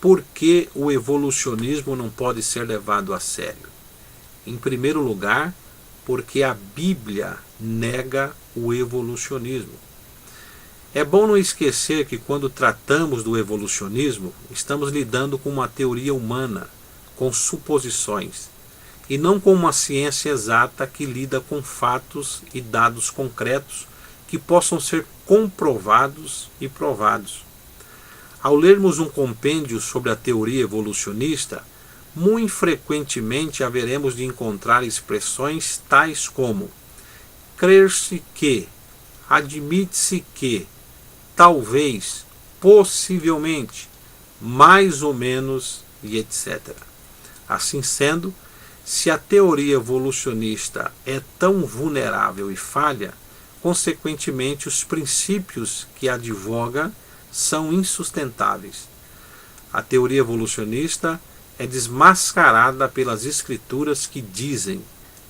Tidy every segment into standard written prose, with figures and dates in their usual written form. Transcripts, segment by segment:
Por que o evolucionismo não pode ser levado a sério? Em primeiro lugar, porque a Bíblia nega o evolucionismo. É bom não esquecer que quando tratamos do evolucionismo, estamos lidando com uma teoria humana, com suposições, e não com uma ciência exata que lida com fatos e dados concretos que possam ser comprovados e provados. Ao lermos um compêndio sobre a teoria evolucionista, muito frequentemente haveremos de encontrar expressões tais como crer-se que, admite-se que, talvez, possivelmente, mais ou menos e etc. Assim sendo, se a teoria evolucionista é tão vulnerável e falha, consequentemente os princípios que advoga são insustentáveis. A teoria evolucionista é desmascarada pelas escrituras que dizem: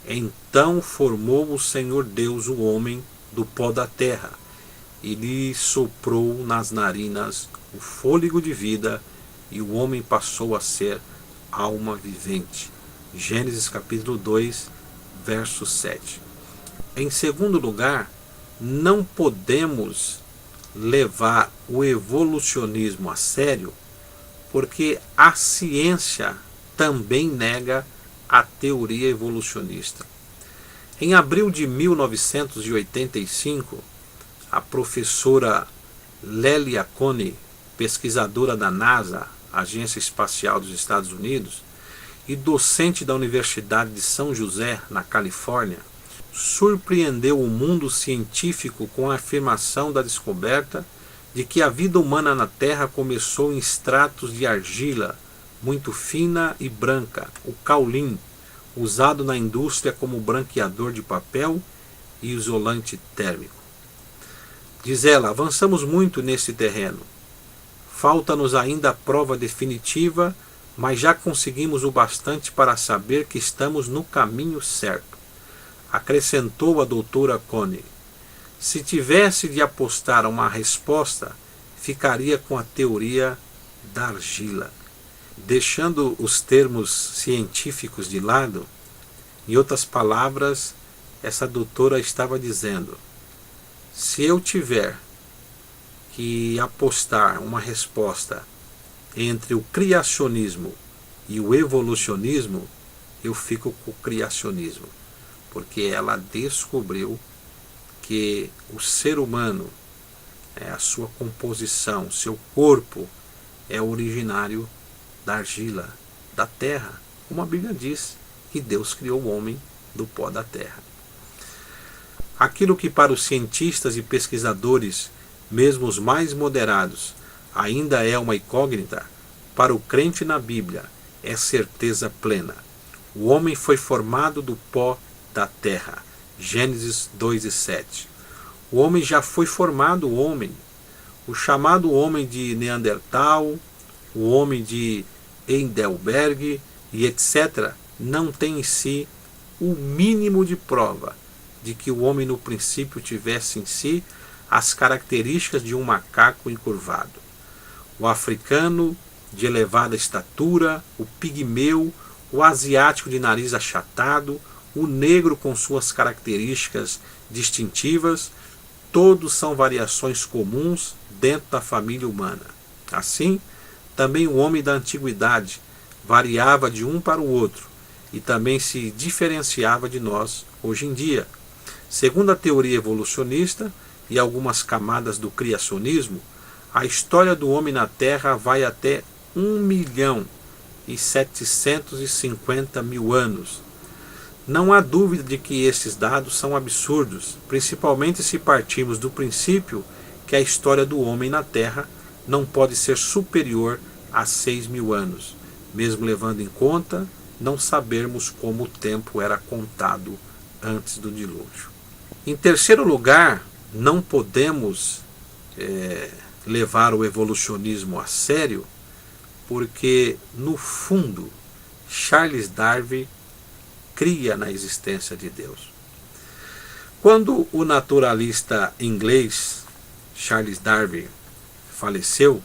então formou o Senhor Deus o homem do pó da terra e lhe soprou nas narinas o fôlego de vida, e o homem passou a ser alma vivente. Gênesis capítulo 2, verso 7. Em segundo lugar, não podemos levar o evolucionismo a sério porque a ciência também nega a teoria evolucionista. Em abril de 1985, a professora Lelia Coney, pesquisadora da NASA, Agência Espacial dos Estados Unidos, e docente da Universidade de São José, na Califórnia, surpreendeu o mundo científico com a afirmação da descoberta de que a vida humana na Terra começou em estratos de argila muito fina e branca, o caulim, usado na indústria como branqueador de papel e isolante térmico. Diz ela: avançamos muito nesse terreno. Falta-nos ainda a prova definitiva, mas já conseguimos o bastante para saber que estamos no caminho certo. Acrescentou a doutora Coney. Se tivesse de apostar uma resposta, ficaria com a teoria da argila. Deixando os termos científicos de lado, em outras palavras, essa doutora estava dizendo: se eu tiver que apostar uma resposta entre o criacionismo e o evolucionismo, eu fico com o criacionismo, porque ela descobriu que o ser humano, a sua composição, seu corpo, é originário da argila, da terra, como a Bíblia diz, que Deus criou o homem do pó da terra. Aquilo que para os cientistas e pesquisadores, mesmo os mais moderados, ainda é uma incógnita, para o crente na Bíblia é certeza plena. O homem foi formado do pó da terra. Gênesis 2:7. O homem já foi formado homem. O chamado homem de Neandertal, o homem de Heidelberg e etc. não tem em si o mínimo de prova de que o homem no princípio tivesse em si as características de um macaco encurvado. O africano de elevada estatura, o pigmeu, o asiático de nariz achatado, o negro com suas características distintivas, todos são variações comuns dentro da família humana. Assim, também o homem da antiguidade variava de um para o outro e também se diferenciava de nós hoje em dia. Segundo a teoria evolucionista e algumas camadas do criacionismo, a história do homem na Terra vai até 1.750.000 anos. Não há dúvida de que esses dados são absurdos, principalmente se partirmos do princípio que a história do homem na Terra não pode ser superior a 6.000 anos, mesmo levando em conta não sabermos como o tempo era contado antes do dilúvio. Em terceiro lugar, não podemos levar o evolucionismo a sério, porque, no fundo, Charles Darwin cria na existência de Deus. Quando o naturalista inglês Charles Darwin faleceu,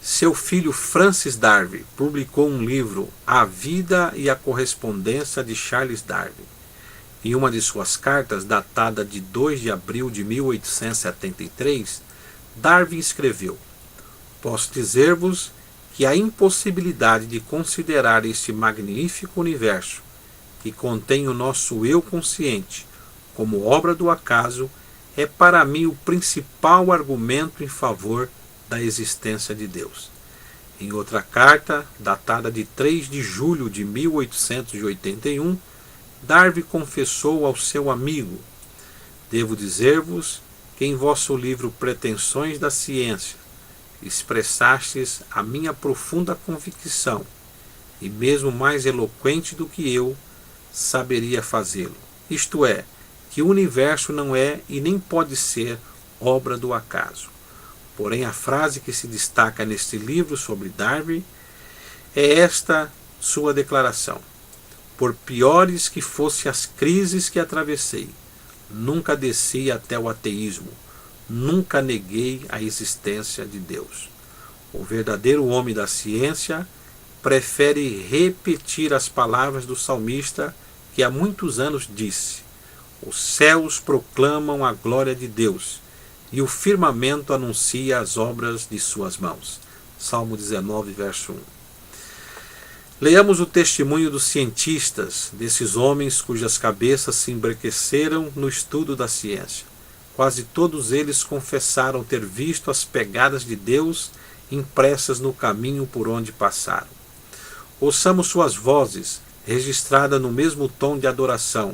Seu filho Francis Darwin publicou um livro, A Vida e a Correspondência de Charles Darwin. Em uma de suas cartas, datada de 2 de abril de 1873, Darwin escreveu: "Posso dizer-vos que a impossibilidade de considerar este magnífico universo, que contém o nosso eu consciente, como obra do acaso, é para mim o principal argumento em favor da existência de Deus." Em outra carta, datada de 3 de julho de 1881, Darwin confessou ao seu amigo: "Devo dizer-vos que em vosso livro Pretensões da Ciência expressastes a minha profunda convicção, e mesmo mais eloquente do que eu saberia fazê-lo. Isto é, que o universo não é e nem pode ser obra do acaso." Porém, a frase que se destaca neste livro sobre Darwin é esta sua declaração: "Por piores que fossem as crises que atravessei, nunca desci até o ateísmo, nunca neguei a existência de Deus." O verdadeiro homem da ciência prefere repetir as palavras do salmista que há muitos anos disse: "Os céus proclamam a glória de Deus, e o firmamento anuncia as obras de suas mãos." Salmo 19, verso 1. Leamos o testemunho dos cientistas, desses homens cujas cabeças se embranqueceram no estudo da ciência. Quase todos eles confessaram ter visto as pegadas de Deus impressas no caminho por onde passaram. Ouçamos suas vozes, registradas no mesmo tom de adoração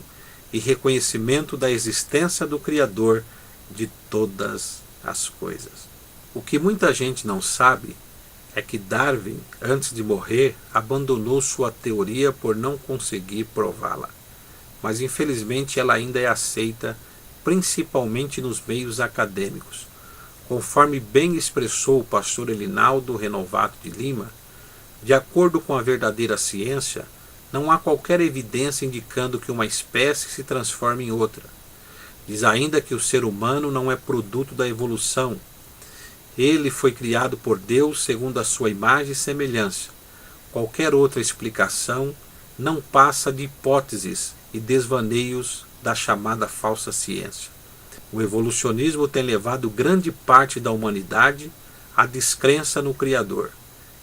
e reconhecimento da existência do Criador de todas as coisas. O que muita gente não sabe é que Darwin, antes de morrer, abandonou sua teoria por não conseguir prová-la. Mas infelizmente ela ainda é aceita, principalmente nos meios acadêmicos. Conforme bem expressou o pastor Elinaldo Renovato de Lima, de acordo com a verdadeira ciência, não há qualquer evidência indicando que uma espécie se transforme em outra. Diz ainda que o ser humano não é produto da evolução. Ele foi criado por Deus segundo a sua imagem e semelhança. Qualquer outra explicação não passa de hipóteses e desvaneios da chamada falsa ciência. O evolucionismo tem levado grande parte da humanidade à descrença no Criador.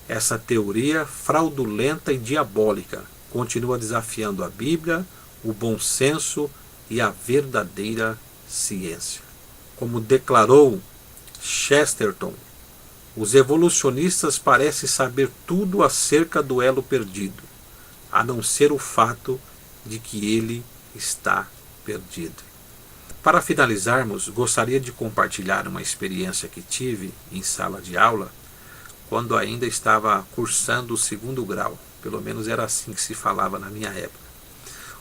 Essa teoria fraudulenta e diabólica continua desafiando a Bíblia, o bom senso e a verdadeira ciência. Como declarou Chesterton, os evolucionistas parecem saber tudo acerca do elo perdido, a não ser o fato de que ele está perdido. Para finalizarmos, gostaria de compartilhar uma experiência que tive em sala de aula quando ainda estava cursando o 2º grau, pelo menos era assim que se falava na minha época.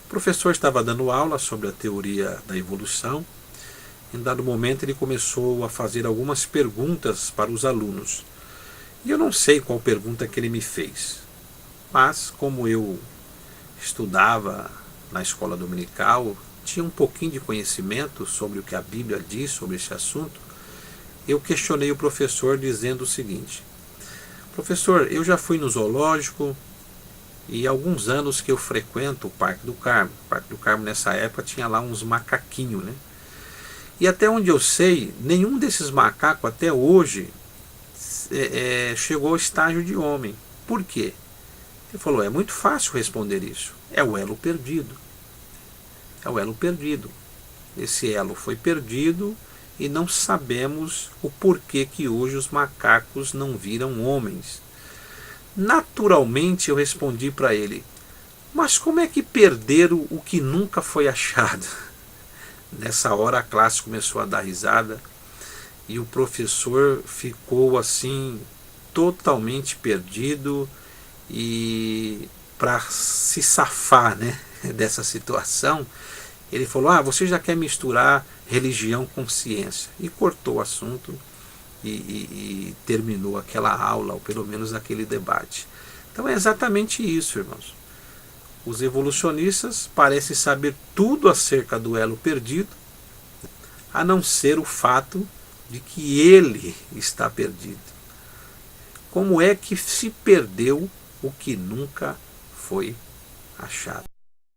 O professor estava dando aula sobre a teoria da evolução. Em dado momento ele começou a fazer algumas perguntas para os alunos. E eu não sei qual pergunta que ele me fez. Mas como eu estudava na escola dominical, tinha um pouquinho de conhecimento sobre o que a Bíblia diz sobre esse assunto, eu questionei o professor dizendo o seguinte: "Professor, eu já fui no zoológico, e há alguns anos que eu frequento o Parque do Carmo." O Parque do Carmo nessa época tinha lá uns macaquinhos, né? E até onde eu sei, nenhum desses macacos até hoje chegou ao estágio de homem. Por quê? Ele falou: "É muito fácil responder isso. É o elo perdido. É o elo perdido. Esse elo foi perdido e não sabemos o porquê que hoje os macacos não viram homens." Naturalmente eu respondi para ele: "Mas como é que perderam o que nunca foi achado?" Nessa hora a classe começou a dar risada e o professor ficou assim totalmente perdido, e para se safar, né, dessa situação, ele falou: "Você já quer misturar religião com ciência", e cortou o assunto e terminou aquela aula, ou pelo menos aquele debate. Então é exatamente isso, irmãos. Os evolucionistas parecem saber tudo acerca do elo perdido, a não ser o fato de que ele está perdido. como é que se perdeu o que nunca foi achado.